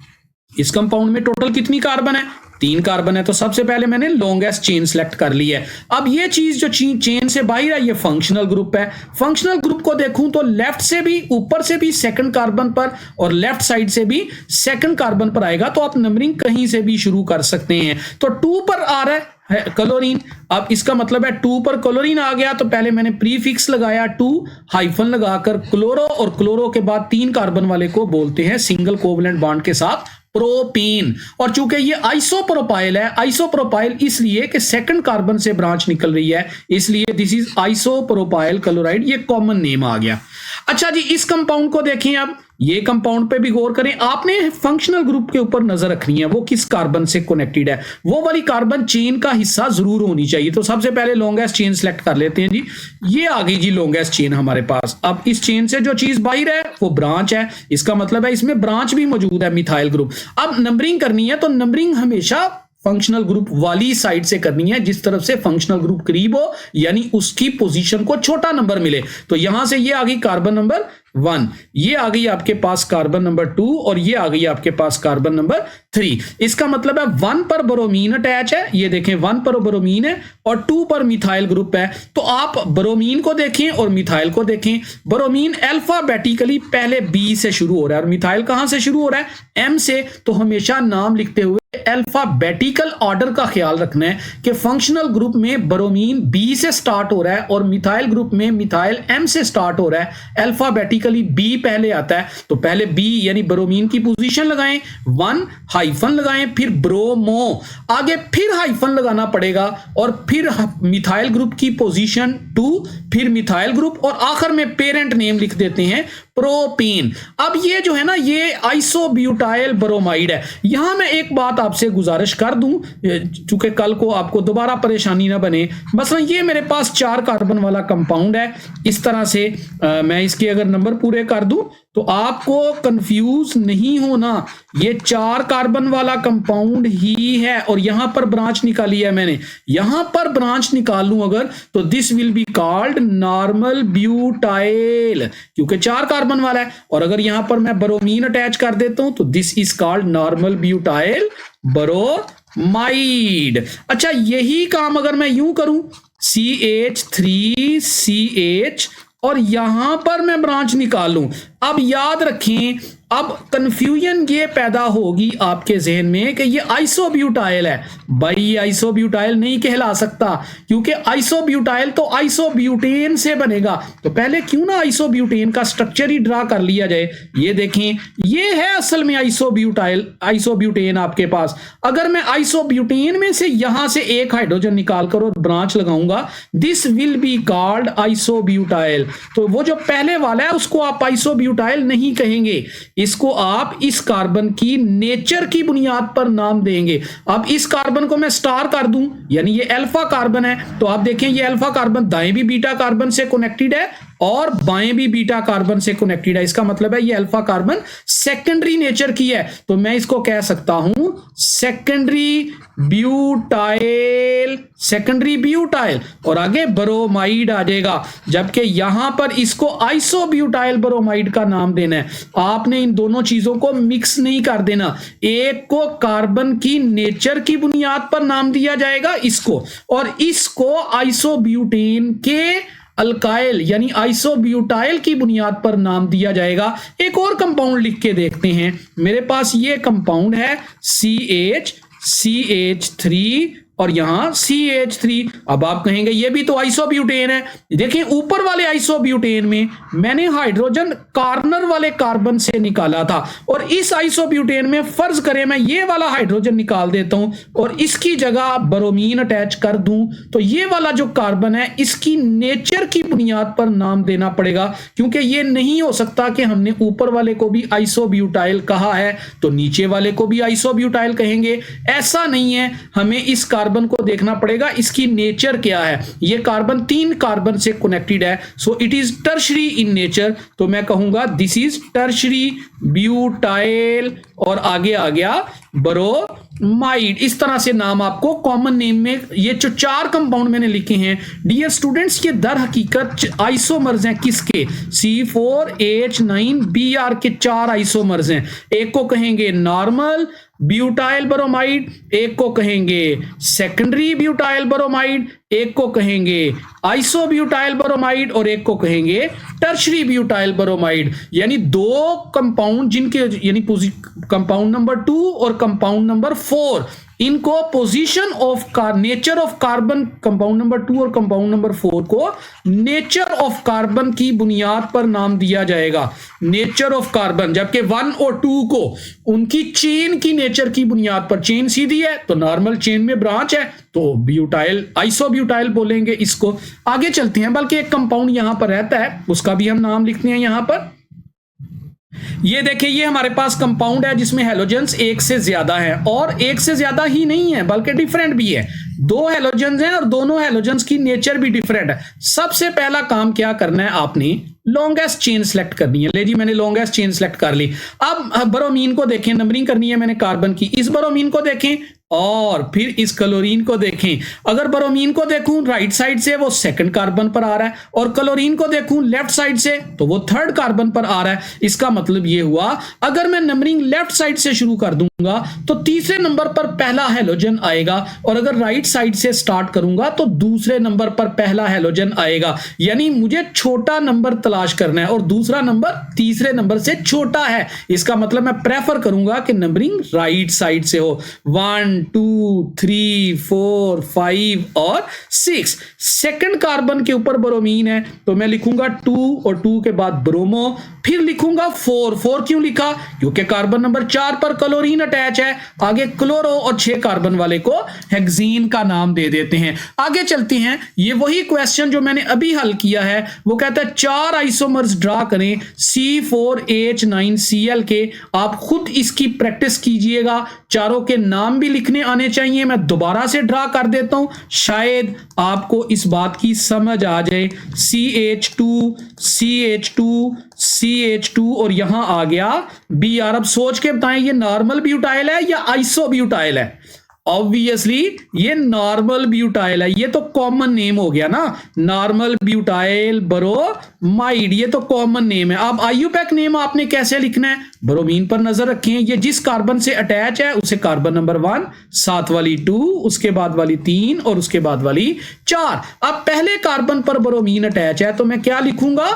इस कंपाउंड में टोटल कितनी कार्बन है, 3 कार्बन है, तो सबसे पहले मैंने लॉन्गेस्ट चेन सेलेक्ट कर ली है। अब ये चीज जो चेन से बाहर है ये फंक्शनल ग्रुप है। फंक्शनल ग्रुप को देखूं तो लेफ्ट से भी, ऊपर से भी सेकंड कार्बन पर और लेफ्ट साइड से भी सेकंड कार्बन पर आएगा, तो आप नंबरिंग कहीं से भी शुरू कर सकते हैं। तो 2 पर आ रहा है क्लोरीन, अब इसका मतलब है 2 पर क्लोरीन आ गया तो पहले मैंने प्रीफिक्स लगाया 2 हाइफन लगाकर क्लोरो, और क्लोरो के बाद 3 कार्बन वाले को बोलते हैं सिंगल कोवलेंट बॉन्ड के साथ प्रोपीन। और चूंकि ये आइसोप्रोपाइल है, आइसोप्रोपाइल इसलिए कि सेकंड कार्बन से ब्रांच निकल रही है, इसलिए दिस इज आइसोप्रोपाइल क्लोराइड, ये कॉमन नेम आ गया। अच्छा जी, इस कंपाउंड को देखें, अब ये कंपाउंड पे भी गौर करें, आपने फंक्शनल ग्रुप के ऊपर नजर रखनी है, वो किस कार्बन से कनेक्टेड है, वो वाली कार्बन चेन का हिस्सा जरूर होनी चाहिए। तो सबसे पहले लॉन्गेस्ट चेन सेलेक्ट कर लेते हैं जी, ये आ गई जी लॉन्गेस्ट चेन हमारे पास। अब इस चेन से जो चीज बाहर है वो ब्रांच है, इसका मतलब है इसमें ब्रांच भी मौजूद है, मिथाइल ग्रुप। अब नंबरिंग करनी है तो नंबरिंग हमेशा फंक्शनल ग्रुप वाली साइड से करनी है, जिस तरफ से फंक्शनल ग्रुप करीब हो, यानी उसकी पोजीशन को छोटा नंबर मिले। तो यहां से ये आ गई कार्बन नंबर 1, ये आ गई आपके पास कार्बन नंबर 2, और ये आ गई आपके पास कार्बन नंबर 3। इसका मतलब है 1 पर ब्रोमीन अटैच है, ये देखें 1 पर ब्रोमीन है और 2 पर मिथाइल ग्रुप है। तो आप ब्रोमीन को देखें और मिथाइल को देखें, ब्रोमीन अल्फाबेटिकली पहले बी से शुरू हो रहा है और मिथाइल कहां से शुरू हो रहा है, एम से। तो हमेशा नाम लिखते हुए अल्फाबेटिकल ऑर्डर का ख्याल रखना है कि फंक्शनल ग्रुप में ब्रोमीन बी से स्टार्ट हो रहा है और मिथाइल ग्रुप में मिथाइल एम से स्टार्ट हो रहा है, अल्फाबेटिकली बी पहले आता है। तो पहले बी यानी ब्रोमीन की पोजीशन लगाएं, 1 हाइफन लगाएं, फिर ब्रोमो, आगे फिर हाइफन लगाना पड़ेगा, और फिर मिथाइल ग्रुप की पोजीशन 2, फिर मिथाइल ग्रुप, और आखिर में पेरेंट नेम लिख देते हैं प्रोपीन। अब ये जो है ना, ये आइसोब्यूटाइल ब्रोमाइड है। यहां मैं एक बात आपसे गुजारिश कर दूं, चूंकि कल को आपको दोबारा परेशानी ना बने। मसलन ये मेरे पास 4 कार्बन वाला कंपाउंड है, इस तरह से मैं इसके अगर नंबर पूरे कर दूं तो आपको कंफ्यूज नहीं होना, ये 4 कार्बन वाला कंपाउंड ही है और यहां पर ब्रांच निकाली है मैंने, यहां पर ब्रांच निकालूं अगर तो this will be called normal butyl, क्योंकि 4 कार्बन वाला है। और अगर यहां पर मैं ब्रोमीन अटैच कर देता हूं तो this is called normal butyl bromide. अच्छा, यही काम अगर मैं यूं करूं CH3CH और यहां पर मैं ब्रांच निकालूं, अब याद रखें, अब कंफ्यूजन ये पैदा होगी आपके जहन में कि ये आइसोब्यूटाइल है। भाई ये आइसोब्यूटाइल नहीं कहला सकता, क्योंकि आइसोब्यूटाइल तो आइसोब्यूटेन से बनेगा। तो पहले क्यों ना आइसोब्यूटेन का स्ट्रक्चर ही ड्रा कर लिया जाए। ये देखें, ये है असल में आइसोब्यूटेन आपके पास। अगर मैं आइसोब्यूटेन में से यहां से एक हाइड्रोजन निकाल कर और ब्रांच लगाऊंगा, this will be called isobutyl. तो वो जो पहले वाला है उसको आप आइसोब्यूटाइल नहीं कहेंगे, इसको आप इस कार्बन की नेचर की बुनियाद पर नाम देंगे। अब इस कार्बन को मैं स्टार कर दूं, यानी ये अल्फा कार्बन है, तो आप देखें ये अल्फा कार्बन दाएं भी बीटा कार्बन से कनेक्टेड है और बाएं भी बीटा कार्बन से कनेक्टेड है। इसका मतलब है ये अल्फा कार्बन सेकेंडरी नेचर की है, तो मैं इसको कह सकता हूं सेकेंडरी ब्यूटाइल और आगे ब्रोमाइड आ जाएगा। जबकि यहां पर इसको आइसोब्यूटाइल ब्रोमाइड का नाम देना है। आपने इन दोनों चीजों को मिक्स नहीं कर देना, एक को कार्बन की नेचर की बुनियाद पर नाम दिया जाएगा इसको, और इसको आइसोब्यूटेन के अल्काइल यानी आइसोब्यूटाइल की बुनियाद पर नाम दिया जाएगा। एक और कंपाउंड लिख के देखते हैं, मेरे पास ये कंपाउंड है CH3 और यहां CH3। अब आप कहेंगे ये भी तो आइसोब्यूटेन है। देखिए ऊपर वाले आइसोब्यूटेन में मैंने हाइड्रोजन कॉर्नर वाले कार्बन से निकाला था, और इस आइसोब्यूटेन में फर्ज करें मैं ये वाला हाइड्रोजन निकाल देता हूं और इसकी जगह ब्रोमीन अटैच कर दूं, तो ये वाला जो कार्बन है इसकी नेचर की बुनियाद पर नाम देना पड़ेगा, क्योंकि ये नहीं हो सकता कि हमने ऊपर वाले को भी आइसोब्यूटाइल कहा है तो नीचे वाले को भी आइसोब्यूटाइल कहेंगे। ऐसा नहीं है, हमें इस कार्बन को देखना पड़ेगा इसकी नेचर क्या है। ये कार्बन 3 कार्बन से कनेक्टेड है, so it is tertiary in nature, तो मैं कहूंगा दिस इज टर्शरी ब्यूटाइल और आगे आ गया ब्रोमाइड। इस तरह से नाम आपको कॉमन नेम में ये जो 4 कंपाउंड मैंने लिखे हैं डियर स्टूडेंट्स, ये दर हकीकत आइसोमर्स हैं किसके, C4H9Br के 4 आइसोमर्स हैं। एक को कहेंगे नॉर्मल ब्यूटाइल ब्रोमाइड, एक को कहेंगे सेकेंडरी ब्यूटाइल ब्रोमाइड, एक को कहेंगे आइसोब्यूटाइल ब्रोमाइड और एक को कहेंगे टर्शरी ब्यूटाइल ब्रोमाइड। यानी 2 कंपाउंड जिनके यानी कंपाउंड नंबर 2 और कंपाउंड नंबर 4, इनको position of nature of carbon, compound number 2 और कंपाउंड नंबर 4 को नेचर ऑफ कार्बन की बुनियाद पर नाम दिया जाएगा, नेचर ऑफ कार्बन। जबकि 1 और 2 को उनकी चेन की नेचर की बुनियाद पर, चेन सीधी है तो नॉर्मल चेन में ब्रांच है तो ब्यूटाइल आइसोब्यूटाइल बोलेंगे इसको। आगे चलते हैं, बल्कि एक कंपाउंड यहां पर रहता है उसका भी हम नाम लिखते हैं यहां पर। ये देखिए, ये हमारे पास कंपाउंड है जिसमें हैलोजेंस 1 से ज्यादा है, और 1 से ज्यादा ही नहीं है बल्कि डिफरेंट भी है। 2 हैलोजेंस हैं और दोनों हैलोजेंस की नेचर भी डिफरेंट है। सबसे पहला काम क्या करना है, आपने लॉन्गेस्ट चेन सेलेक्ट करनी है। ले जी, मैंने लॉन्गेस्ट चेन सेलेक्ट कर ली। अब ब्रोमीन को देखें, नंबरिंग करनी है मैंने कार्बन की। इस ब्रोमीन को देखें और फिर इस क्लोरीन को देखें। अगर ब्रोमीन को देखूं राइट साइड से वो 2nd कार्बन पर आ रहा है, और क्लोरीन को देखूं लेफ्ट साइड से तो वो 3rd कार्बन पर आ रहा है। इसका मतलब ये हुआ, अगर मैं नंबरिंग लेफ्ट साइड से शुरू कर दूंगा तो 3रे नंबर पर पहला हैलोजन आएगा, और अगर राइट साइड से स्टार्ट करूंगा तो 2रे नंबर पर पहला हैलोजन आएगा। यानी मुझे छोटा नंबर तलाश करना है और दूसरा नंबर 3रे नंबर से छोटा है। इसका मतलब मैं प्रेफर करूंगा कि नंबरिंग राइट साइड से हो। 1 2 3 4 5 और 6। 2nd कार्बन के ऊपर ब्रोमीन है तो मैं लिखूंगा 2 और 2 के बाद ब्रोमो, फिर लिखूंगा 4। 4 क्यों लिखा, क्योंकि कार्बन नंबर 4 पर क्लोरीन अटैच है। आगे क्लोरो और 6 कार्बन वाले को हेक्सीन का नाम दे देते हैं। आगे चलते हैं, ये वही क्वेश्चन जो मैंने अभी हल किया है, वो कहता है 4 आइसोमर्स ड्रा करें C4H9Cl के। आप खुद इसकी प्रैक्टिस कीजिएगा, चारों के नाम भी लिखने लिखने आने चाहिए। मैं दोबारा से ड्रा कर देता हूं, शायद आपको इस बात की समझ आ जाए। CH2 CH2 CH2 और यहां आ गया Br। अब सोच के बताएं ये नॉर्मल ब्यूटाइल है या आइसोब्यूटाइल है? ऑब्वियसली ये नॉर्मल ब्यूटाइल है, ये तो कॉमन नेम हो गया ना, नॉर्मल ब्यूटाइल ब्रोमाइड, ये तो कॉमन नेम है। अब आईयूपैक नेम आपने कैसे लिखना है? ब्रोमीन पर नजर रखें, ये जिस कार्बन से अटैच है उसे कार्बन नंबर 1, साथ वाली 2, उसके बाद वाली 3 और उसके बाद वाली 4। अब पहले कार्बन पर ब्रोमीन अटैच है तो मैं क्या लिखूंगा?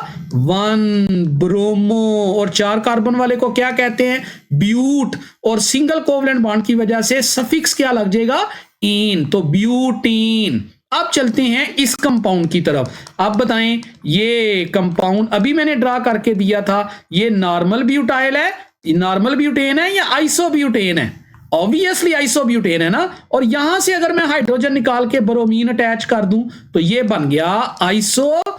1 ब्रोमो। और 4 कार्बन वाले को क्या कहते हैं? ब्यूट। और सिंगल कोवलेंट बॉन्ड की वजह से सफिक्स क्या लग जाएगा? इन, तो ब्यूटीन। अब चलते हैं इस कंपाउंड की तरफ। आप बताएं ये कंपाउंड अभी मैंने ड्रा करके दिया था, ये नॉर्मल ब्यूटाइल है, नॉर्मल ब्यूटेन है या आइसोब्यूटेन है? ऑब्वियसली आइसोब्यूटेन है ना। और यहां से अगर मैं हाइड्रोजन निकाल के ब्रोमीन अटैच कर दूं तो ये बन गया आइसोब्यूटाइल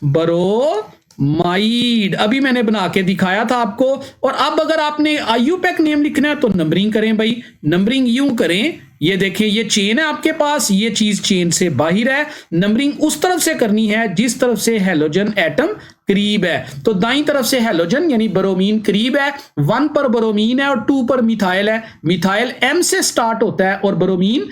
ब्रोमाइड। अभी मैंने बना के दिखाया था आपको। और अब अगर आपने आईयूपैक नेम लिखना है तो नंबरिंग करें भाई, नंबरिंग यूं करें, ये देखिए ये चेन है आपके पास, ये चीज चेन से बाहर है, नंबरिंग उस तरफ से करनी है जिस तरफ से हैलोजन एटम करीब है। तो दाईं तरफ से हैलोजन यानी ब्रोमीन करीब है, 1 पर ब्रोमीन है और 2 पर मिथाइल है। मिथाइल M से स्टार्ट होता है और ब्रोमीन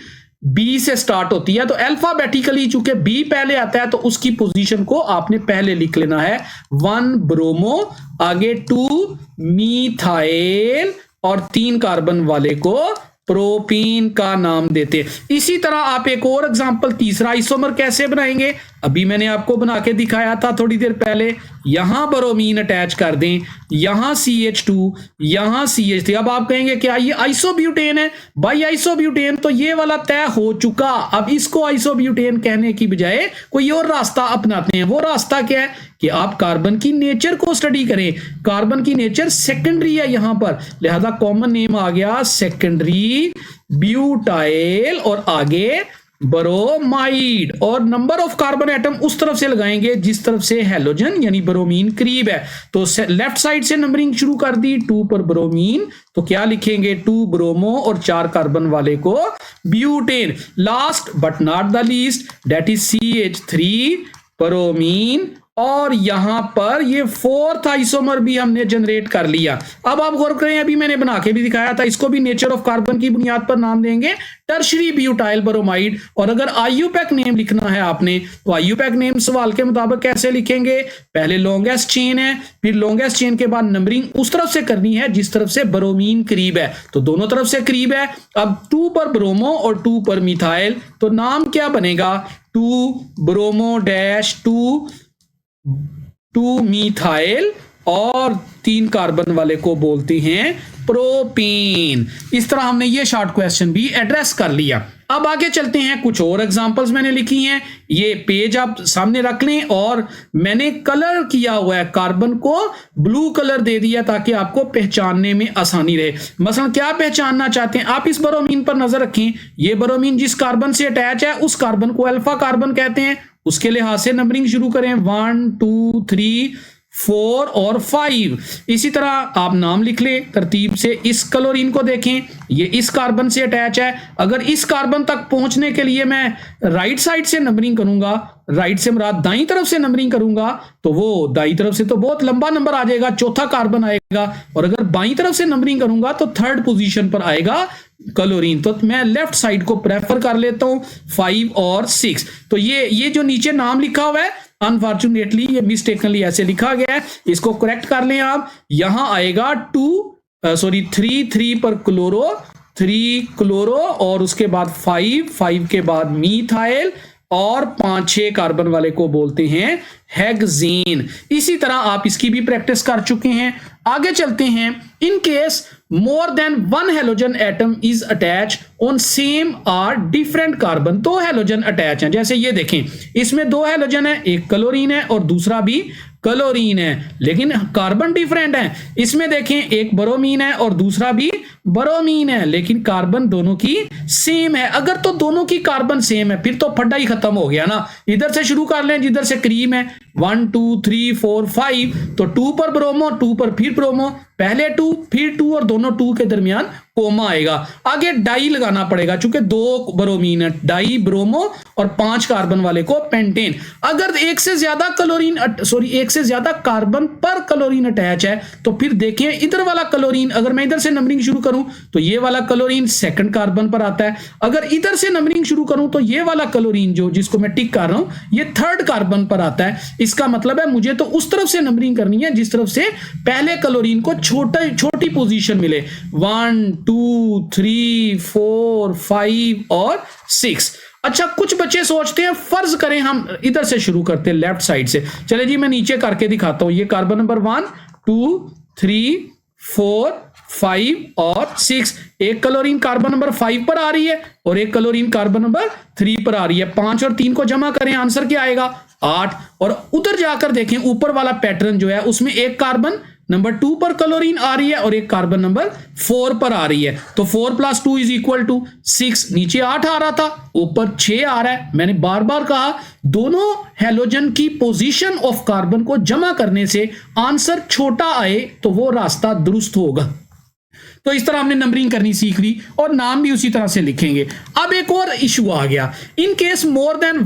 B से स्टार्ट होती है। तो अल्फाबेटिकली चूंकि B पहले आता है तो उसकी पोजीशन को आपने पहले लिख लेना है, 1 ब्रोमो, आगे 2 मिथाइल और 3 कार्बन वाले को प्रोपीन का नाम देते। इसी तरह आप एक और एग्जांपल तीसरा आइसोमर कैसे बनाएंगे अभी मैंने आपको बना के दिखाया था थोड़ी देर पहले। यहां ब्रोमीन अटैच कर दें, यहां CH2, यहां CH3। अब आप कहेंगे क्या ये आइसोब्यूटेन है? भाई आइसोब्यूटेन तो ये वाला तय हो चुका, अब इसको आइसोब्यूटेन कहने की बजाय कोई और रास्ता अपनाते हैं। वो रास्ता क्या है कि आप कार्बन की नेचर को स्टडी करें। कार्बन की नेचर सेकेंडरी है यहां पर, लिहाजा कॉमन नेम आ गया सेकेंडरी ब्यूटाइल और आगे ब्रोमाइड। और नंबर ऑफ कार्बन एटम उस तरफ से लगाएंगे जिस तरफ से हैलोजन यानी ब्रोमीन करीब है। तो लेफ्ट साइड से नंबरिंग शुरू कर दी, 2 पर ब्रोमीन तो क्या लिखेंगे? 2 ब्रोमो और 4 कार्बन वाले को butane. Last but not the least that is CH3 bromine. और यहां पर ये 4th आइसोमर भी हमने जनरेट कर लिया। अब आप गौर करें, अभी मैंने बना के भी दिखाया था, इसको भी नेचर ऑफ कार्बन की बुनियाद पर नाम देंगे टर्शरी ब्यूटाइल ब्रोमाइड। और अगर आईयूपैक नेम लिखना है आपने तो आईयूपैक नेम सवाल के मुताबिक कैसे लिखेंगे? पहले लॉन्गेस्ट चेन है, फिर लॉन्गेस्ट चेन के बाद नंबरिंग उस तरफ से करनी है जिस तरफ से ब्रोमीन करीब है, तो दोनों तरफ से करीब है। अब 2 पर ब्रोमो और 2 पर मिथाइल, तो नाम क्या बनेगा? 2 ब्रोमो डैश 2 मिथाइल और 3 कार्बन वाले को बोलते हैं प्रोपीन। इस तरह हमने ये शॉर्ट क्वेश्चन भी एड्रेस कर लिया। अब आगे चलते हैं, कुछ और एग्जांपल्स मैंने लिखी हैं, ये पेज आप सामने रख लें। और मैंने कलर किया हुआ है, कार्बन को ब्लू कलर दे दिया ताकि आपको पहचानने में आसानी रहे। मसलन क्या पहचानना चाहते हैं आप? इस ब्रोमीन पर नजर रखें, ये ब्रोमीन जिस कार्बन से अटैच है उस कार्बन को अल्फा कार्बन कहते हैं। उसके लिहाज से नंबरिंग शुरू करें, 1 2 3 4 और 5। इसी तरह आप नाम लिख लें तरतीब से। इस क्लोरीन को देखें, ये इस कार्बन से अटैच है। अगर इस कार्बन तक पहुंचने के लिए मैं राइट साइड से नंबरिंग करूंगा, राइट से मुराद दाईं तरफ से नंबरिंग करूंगा, तो वो दाईं तरफ से तो बहुत लंबा नंबर आ जाएगा, 4था कार्बन आएगा। और अगर बाईं तरफ से नंबरिंग करूंगा तो 3rd पोजीशन पर आएगा क्लोरीन। तो मैं लेफ्ट साइड को प्रेफर कर लेता हूं, 5 और 6। तो ये जो नीचे नाम लिखा हुआ है अनफॉर्चुनेटली ये मिस्टेकनली ऐसे लिखा गया है, इसको करेक्ट कर लें आप। यहां आएगा 3 पर क्लोरो, 3 क्लोरो और उसके बाद 5 के बाद मिथाइल और 5-6 कार्बन वाले को बोलते हैं हेक्सेन। इसी तरह आप इसकी भी प्रैक्टिस कर चुके हैं। आगे चलते हैं, in case more than 1 halogen atom is attach on same और डिफरेंट कार्बन। 2 हेलोजन अटैच हैं, जैसे ये देखें, इसमें 2 हेलोजन है, एक क्लोरीन है और दूसरा भी क्लोरीन है, लेकिन कार्बन डिफरेंट है। इसमें देखें, एक ब्रोमीन है और दूसरा भी ब्रोमीन है, लेकिन कार्बन दोनों की सेम है। अगर तो दोनों की कार्बन सेम है फिर तो फड्डा ही खत्म हो गया ना। इधर से शुरू कर लें जिधर से क्रीम है, 1 2 3 4 5। तो 2 पर ब्रोमो, 2 पर फिर ब्रोमो, पहले 2 फिर 2 और दोनों 2 के दरमियान कोमा आएगा, आगे डाई लगाना पड़ेगा चूंकि 2 ब्रोमीन है, डाई ब्रोमो और 5 कार्बन वाले को पेंटेन। अगर एक से ज्यादा कार्बन पर क्लोरीन अटैच है तो फिर देखें इधर वाला क्लोरीन, अगर मैं इधर से नंबरिंग शुरू करूं तो ये वाला क्लोरीन सेकंड कार्बन पर आता है, अगर इधर से नंबरिंग शुरू करूं तो ये वाला क्लोरीन जो जिसको मैं टिक कर रहा हूं ये थर्ड कार्बन पर आता है। इसका मतलब है मुझे तो उस तरफ से नंबरिंग करनी है जिस तरफ से पहले क्लोरीन को छोटी पोजीशन मिले, 1 2 3 4 5 और 6। अच्छा, कुछ बच्चे सोचते हैं फर्ज करें हम इधर से शुरू करते हैं लेफ्ट साइड से, चले जी मैं नीचे करके दिखाता हूं। ये कार्बन नंबर 1 2 3 4 5 और 6, एक क्लोरीन कार्बन नंबर 5 पर आ रही है और एक क्लोरीन कार्बन नंबर 3 पर आ रही है। 5 और 3 को जमा करें, आंसर क्या आएगा 8। और उधर जाकर देखें ऊपर वाला पैटर्न जो है उसमें एक कार्बन नंबर 2 पर क्लोरीन आ रही है और एक कार्बन नंबर 4 पर आ रही है, तो 4 + 2 = 6। नीचे 8 आ रहा था, ऊपर 6 आ रहा है। मैंने बार बार कहा दोनों हैलोजन की पोजीशन ऑफ कार्बन को जमा करने से आंसर छोटा आए तो वो रास्ता दुरुस्त होगा। तो इस तरह हमने नंबरिंग करनी सीख ली और नाम भी उसी तरह से लिखेंगे। अब एक और इशू आ गया, in case more than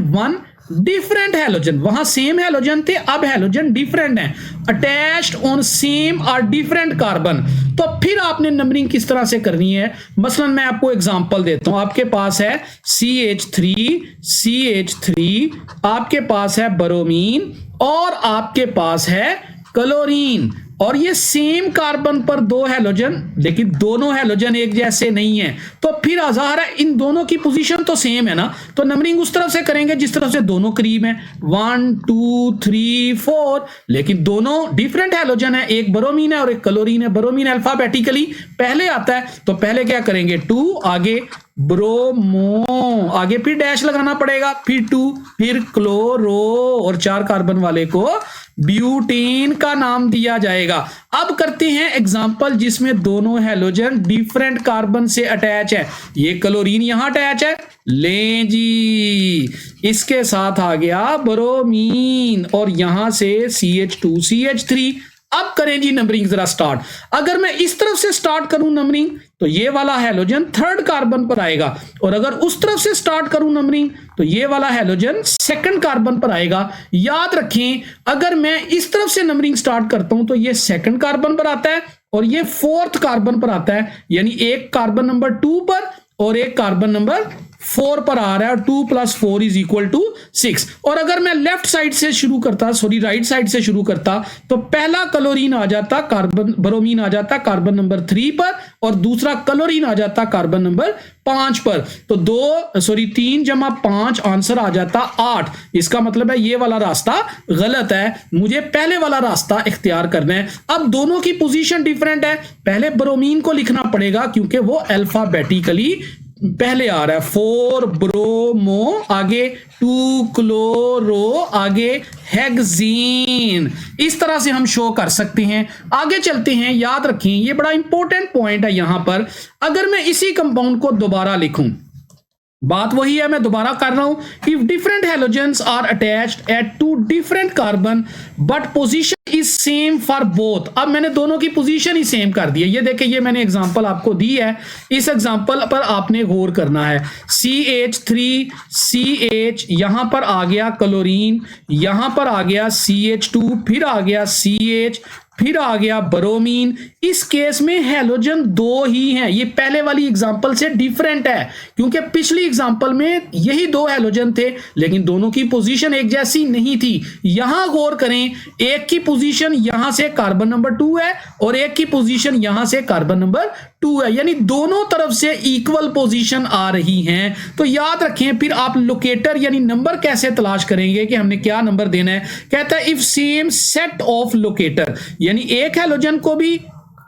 one different halogen, वहां सेम हैलोजन थे अब हैलोजन डिफरेंट हैं, अटैच्ड ऑन सेम और डिफरेंट कार्बन, तो फिर आपने नंबरिंग किस तरह से करनी है। मसलन मैं आपको एग्जांपल देता हूं, आपके पास है CH3 आपके पास है ब्रोमीन और आपके पास है क्लोरीन, और ये सेम कार्बन पर 2 हैलोजन, लेकिन दोनों हैलोजन एक जैसे नहीं है, तो फिर ज़ाहिर है इन दोनों की पोजीशन तो सेम है ना, तो नंबरिंग उस तरफ से करेंगे जिस तरफ से दोनों करीब हैं, 1 2 3 4, लेकिन दोनों डिफरेंट हैलोजन है, एक ब्रोमीन है और एक क्लोरीन है। ब्रोमीन अल्फाबेटिकली पहले आता है तो पहले क्या करेंगे 2, आगे ब्रोमो, आगे फिर डैश लगाना पड़ेगा, फिर 2, फिर क्लोरो और 4 कार्बन वाले को ब्यूटेन का नाम दिया जाएगा। अब करते हैं एग्जांपल जिसमें दोनों हैलोजन डिफरेंट कार्बन से अटैच है। ये क्लोरीन यहां अटैच है, लें जी इसके साथ आ गया ब्रोमीन और यहां से CH2 CH3। अब करें जी नंबरिंग जरा स्टार्ट। अगर मैं इस तरफ से स्टार्ट करूं नंबरिंग तो ये वाला हैलोजन थर्ड कार्बन पर आएगा, और अगर उस तरफ से स्टार्ट करूं नंबरिंग तो ये वाला हैलोजन सेकंड कार्बन पर आएगा। याद रखें अगर मैं इस तरफ से नंबरिंग स्टार्ट करता हूं तो ये सेकंड कार्बन पर आता है और ये फोर्थ कार्बन पर आता है, यानी एक कार्बन नंबर 2 पर और एक कार्बन नंबर 4 पर आ रहा है, 2 + 4 = 6। और अगर मैं लेफ्ट साइड से शुरू करता, राइट साइड से शुरू करता, तो पहला क्लोरीन आ जाता ब्रोमीन आ जाता कार्बन नंबर 3 पर और दूसरा क्लोरीन आ जाता कार्बन नंबर 5 पर, तो 3 + 5 आंसर आ जाता 8। इसका मतलब है ये वाला रास्ता गलत है, मुझे पहले वाला रास्ता इख्तियार करना है। अब दोनों की पोजीशन डिफरेंट है, पहले ब्रोमीन को लिखना पड़ेगा क्योंकि वो अल्फाबेटिकली पहले आ रहा है, 4 ब्रोमो, आगे 2 क्लोरो, आगे हेक्सीन। इस तरह से हम शो कर सकते हैं। आगे चलते हैं, याद रखें ये बड़ा इंपॉर्टेंट पॉइंट है यहां पर। अगर मैं इसी कंपाउंड को दोबारा लिखूं, बात वही है, मैं दोबारा कर रहा हूं, if different halogens are attached at 2 different carbon but position is same for both. अब मैंने दोनों की पोजीशन ही सेम कर दी है। ये देखिए, ये मैंने एग्जांपल आपको दी है, इस एग्जांपल पर आपने गौर करना है। CH3CH, यहां पर आ गया क्लोरीन, यहां पर आ गया CH2, फिर आ गया CH, फिर आ गया ब्रोमीन। इस केस में हैलोजन 2 ही हैं, ये पहले वाली एग्जांपल से डिफरेंट है क्योंकि पिछली एग्जांपल में यही 2 हैलोजन थे लेकिन दोनों की पोजीशन एक जैसी नहीं थी। यहां गौर करें, एक की पोजीशन यहां से कार्बन नंबर 2 है और एक की पोजीशन यहां से कार्बन नंबर 2 है, यानी दोनों तरफ से इक्वल पोजीशन आ रही हैं। तो याद रखें, फिर आप लोकेटर यानी नंबर कैसे तलाश करेंगे कि हमने क्या नंबर देना है। कहता है if same set of locator, यानी एक हैलोजन को भी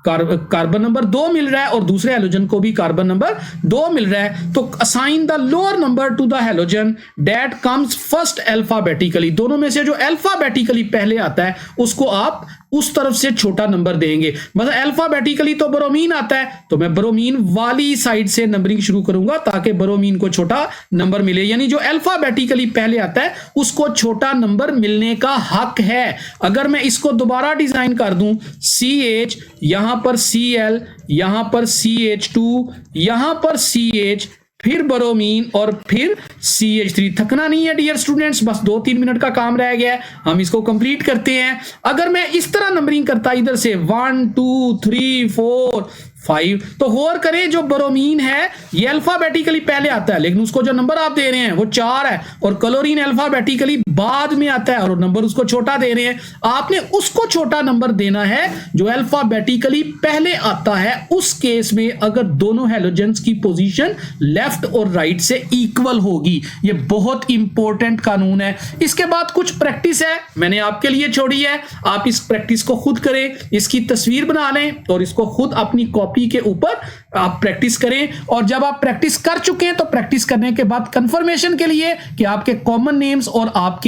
कार्बन नंबर 2 मिल रहा है और दूसरे हैलोजन को भी कार्बन नंबर 2 मिल रहा है, तो assign the lower number two the halogen that comes first alphabetically. दोनों में से जो अल्फाबेटिकली पहले आता है उसको आप उस तरफ से छोटा नंबर देंगे। मतलब अल्फाबेटिकली तो ब्रोमीन आता है, तो मैं ब्रोमीन वाली साइड से नंबरिंग शुरू करूंगा ताकि ब्रोमीन को छोटा नंबर मिले, यानी जो अल्फाबेटिकली पहले आता है उसको छोटा नंबर मिलने का हक है। अगर मैं इसको दोबारा डिजाइन कर दूं, CH, यहां पर Cl, यहां पर CH2, यहां पर CH, फिर ब्रोमीन और फिर CH3। थकना नहीं है डियर स्टूडेंट्स, बस 2-3 मिनट का काम रह गया है, हम इसको कंप्लीट करते हैं। अगर मैं इस तरह नंबरिंग करता इधर से 1 2 3 4 5, तो गौर करें जो ब्रोमीन है ये अल्फाबेटिकली पहले आता है, लेकिन उसको जो नंबर आप दे रहे हैं वो 4 है, और क्लोरीन अल्फाबेटिकली बाद में आता है और नंबर उसको छोटा दे रहे हैं। आपने उसको छोटा नंबर देना है जो अल्फाबेटिकली पहले आता है। उस केस में अगर दोनों हैलोजेंस की पोजीशन लेफ्ट और राइट से इक्वल होगी, ये बहुत इंपॉर्टेंट कानून है। इसके बाद कुछ प्रैक्टिस है, मैंने आपके लिए छोड़ी है, आप इस प्रैक्टिस को खुद करें, इसकी तस्वीर बना लें और इसको खुद अपनी कॉपी के ऊपर आप प्रैक्टिस करें। और जब आप प्रैक्टिस कर चुके हैं तो प्रैक्टिस करने के बाद कंफर्मेशन के लिए कि आपके कॉमन नेम्स और आपके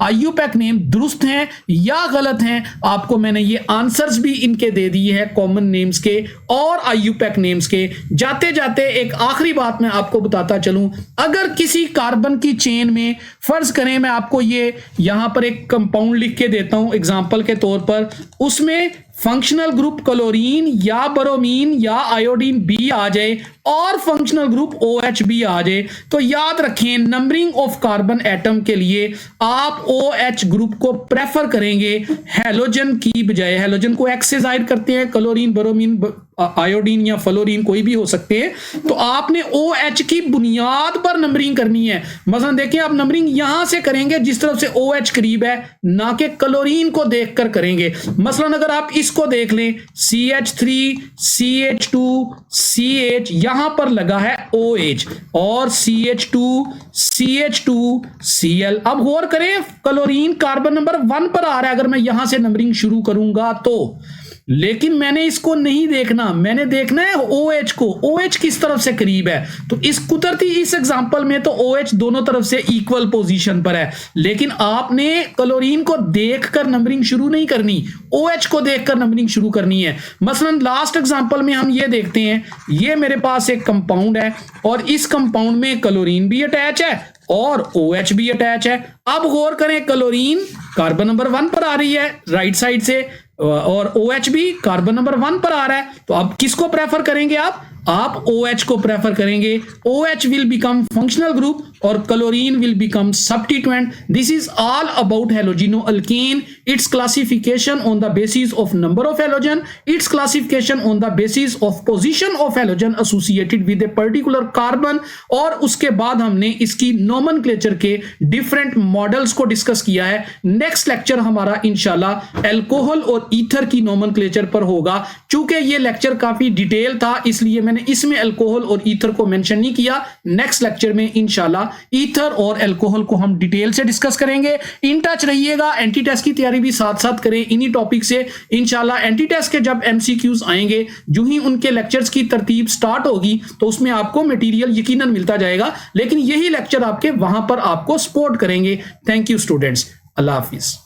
IUPAC नेम दुरुस्त हैं या गलत हैं, आपको मैंने ये आंसर्स भी इनके दे दिए हैं, कॉमन नेम्स के और IUPAC नेम्स के। जाते जाते एक आखिरी बात मैं आपको बताता चलूं, अगर किसी कार्बन की चेन में फर्ज करें मैं आपको ये यहां पर एक कंपाउंड लिख के देता हूं एग्जांपल के तौर पर, उसमें फंक्शनल ग्रुप क्लोरीन या ब्रोमीन या आयोडीन बी आ जाए और फंक्शनल ग्रुप OH भी आ जाए, तो याद रखें नंबरिंग ऑफ कार्बन एटम के लिए आप OH ग्रुप को प्रेफर करेंगे हैलोजन की बजाय। हैलोजन को X से जाहिर करते हैं, क्लोरीन, ब्रोमीन, आयोडीन या फ्लोरीन कोई भी हो सकते हैं, तो आपने OH की बुनियाद पर नंबरिंग करनी है। मसलन देखिए आप नंबरिंग यहां से करेंगे जिस तरफ से OH करीब है, ना कि क्लोरीन को देखकर करेंगे। मसलन अगर आप इसको देख लें, CH3, CH2, CH, यहां पर लगा है OH और CH2, CH2, Cl। अब गौर करें क्लोरीन कार्बन नंबर 1 पर आ रहा है अगर मैं यहां से नंबरिंग शुरू करूंगा तो, लेकिन मैंने इसको नहीं देखना, मैंने देखना है OH को, OH किस तरफ से करीब है। तो इस कुदरती इस एग्जांपल में तो OH दोनों तरफ से इक्वल पोजीशन पर है, लेकिन आपने क्लोरीन को देखकर नंबरिंग शुरू नहीं करनी, OH को देखकर नंबरिंग शुरू करनी है। मसलन लास्ट एग्जांपल में हम ये देखते हैं, ये मेरे पास एक कंपाउंड है और इस कंपाउंड में क्लोरीन भी अटैच है और OH भी अटैच है। अब गौर करें क्लोरीन कार्बन नंबर 1 पर आ रही है राइट साइड से और OH भी कार्बन नंबर 1 पर आ रहा है, तो अब किसको प्रेफर करेंगे आप OH को प्रेफर करेंगे। OH will become functional group और chlorine will become substituent. This is all about halogeno alkene, its classification on the basis of number of halogen, its classification on the basis of position of halogen associated with a particular carbon, और उसके बाद हमने इसकी nomenclature के different models को discuss किया है। Next lecture हमारा इंशाल्लाह अल्कोहल और ईथर की नोमेनक्लेचर पर होगा। चूंकि ये लेक्चर काफी डिटेल था इसलिए मैंने इसमें अल्कोहल और ईथर को मेंशन नहीं किया। नेक्स्ट लेक्चर में इंशाल्लाह ईथर और अल्कोहल को हम डिटेल से डिस्कस करेंगे। इन टच रहिएगा, एंटी टेस्ट की तैयारी भी साथ साथ करें इन्हीं टॉपिक से। इंशाल्लाह एंटी टेस्ट के जब MCQs आएंगे, जो ही उनके लेक्चर्स की तरतीब स्टार्ट होगी तो उसमें आपको मटेरियल यकीनन मिलता जाएगा, लेकिन यही लेक्चर आपके वहां पर आपको सपोर्ट करेंगे। Thank you students, Allah Hafiz.